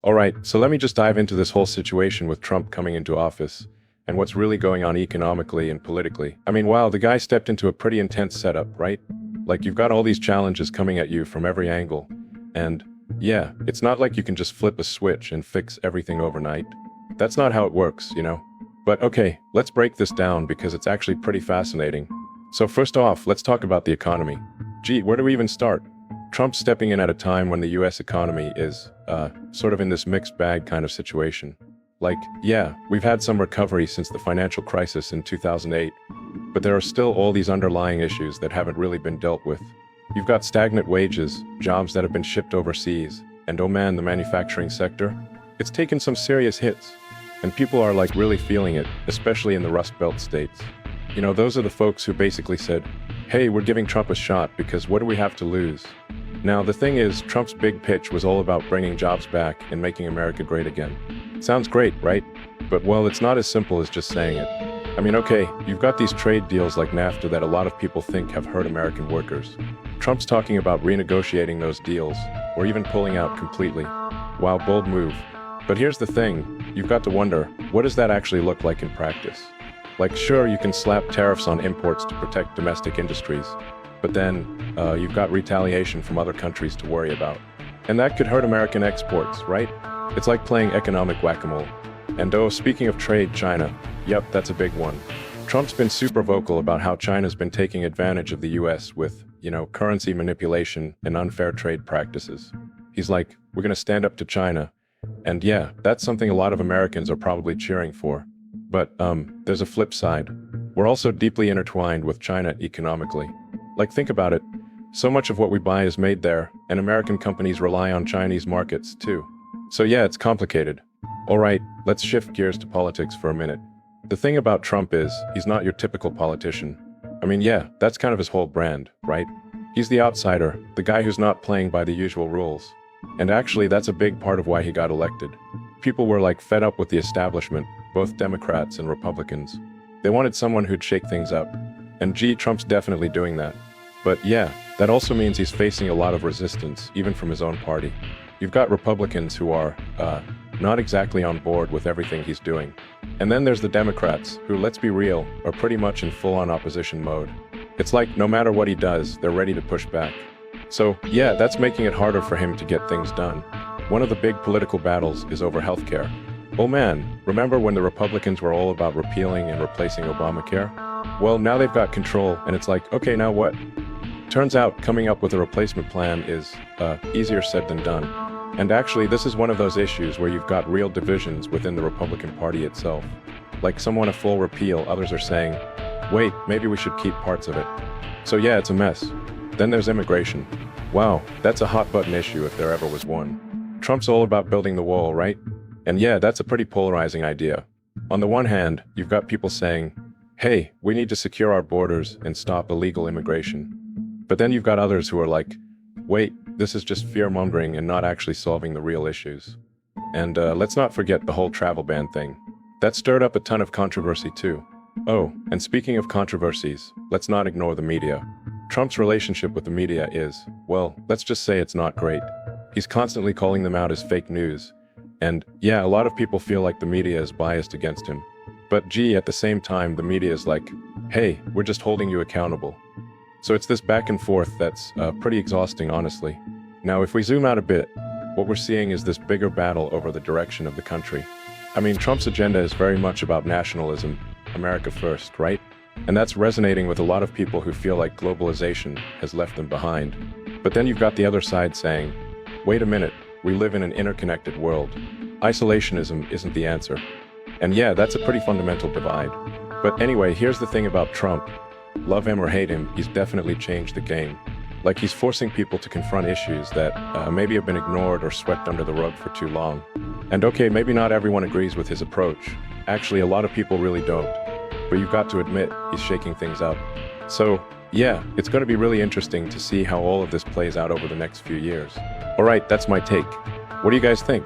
Alright, so let me just dive into this whole situation with Trump coming into office and what's really going on economically and politically. I mean, wow, the guy stepped into a pretty intense setup, right? Like, you've got all these challenges coming at you from every angle. And yeah, it's not like you can just flip a switch and fix everything overnight. That's not how it works, you know? But okay, let's break this down because it's actually pretty fascinating. So first off, let's talk about the economy. Gee, where do we even start? Trump's stepping in at a time when the US economy is, sort of in this mixed bag kind of situation. Like, yeah, we've had some recovery since the financial crisis in 2008, but there are still all these underlying issues that haven't really been dealt with. You've got stagnant wages, jobs that have been shipped overseas, and oh man, the manufacturing sector, it's taken some serious hits. And people are like really feeling it, especially in the Rust Belt states. You know, those are the folks who basically said, hey, we're giving Trump a shot because what do we have to lose? Now, the thing is, Trump's big pitch was all about bringing jobs back and making America great again. Sounds great, right? But well, it's not as simple as just saying it. I mean, okay, you've got these trade deals like NAFTA that a lot of people think have hurt American workers. Trump's talking about renegotiating those deals, or even pulling out completely. Wow, bold move. But here's the thing, you've got to wonder, what does that actually look like in practice? Like, sure, you can slap tariffs on imports to protect domestic industries, but then you've got retaliation from other countries to worry about. And that could hurt American exports, right? It's like playing economic whack-a-mole. And oh, speaking of trade, China. Yep, that's a big one. Trump's been super vocal about how China's been taking advantage of the US with, you know, currency manipulation and unfair trade practices. He's like, we're gonna stand up to China. And yeah, that's something a lot of Americans are probably cheering for. But there's a flip side. We're also deeply intertwined with China economically. Like, think about it. So much of what we buy is made there, and American companies rely on Chinese markets too. So yeah, it's complicated. Alright, let's shift gears to politics for a minute. The thing about Trump is, he's not your typical politician. I mean, yeah, that's kind of his whole brand, right? He's the outsider, the guy who's not playing by the usual rules. And actually, that's a big part of why he got elected. People were like fed up with the establishment, both Democrats and Republicans. They wanted someone who'd shake things up. And gee, Trump's definitely doing that. But yeah, that also means he's facing a lot of resistance, even from his own party. You've got Republicans who are, not exactly on board with everything he's doing. And then there's the Democrats, who, let's be real, are pretty much in full-on opposition mode. It's like, no matter what he does, they're ready to push back. So, yeah, that's making it harder for him to get things done. One of the big political battles is over healthcare. Oh man, remember when the Republicans were all about repealing and replacing Obamacare? Well, now they've got control, and it's like, okay, now what? Turns out coming up with a replacement plan is, easier said than done. And actually, this is one of those issues where you've got real divisions within the Republican Party itself. Like, some want a full repeal, others are saying, wait, maybe we should keep parts of it. So yeah, it's a mess. Then there's immigration. Wow, that's a hot-button issue if there ever was one. Trump's all about building the wall, right? And yeah, that's a pretty polarizing idea. On the one hand, you've got people saying, hey, we need to secure our borders and stop illegal immigration. But then you've got others who are like, wait, this is just fear-mongering and not actually solving the real issues. And let's not forget the whole travel ban thing. That stirred up a ton of controversy too. Oh, and speaking of controversies, let's not ignore the media. Trump's relationship with the media is, well, let's just say it's not great. He's constantly calling them out as fake news. And yeah, a lot of people feel like the media is biased against him. But gee, at the same time, the media is like, hey, we're just holding you accountable. So it's this back and forth that's pretty exhausting, honestly. Now, if we zoom out a bit, what we're seeing is this bigger battle over the direction of the country. I mean, Trump's agenda is very much about nationalism, America first, right? And that's resonating with a lot of people who feel like globalization has left them behind. But then you've got the other side saying, wait a minute, we live in an interconnected world. Isolationism isn't the answer. And yeah, that's a pretty fundamental divide. But anyway, here's the thing about Trump. Love him or hate him, he's definitely changed the game. Like, he's forcing people to confront issues that maybe have been ignored or swept under the rug for too long. And okay, maybe not everyone agrees with his approach. Actually, a lot of people really don't. But you've got to admit, he's shaking things up. So, yeah, it's going to be really interesting to see how all of this plays out over the next few years. Alright, that's my take. What do you guys think?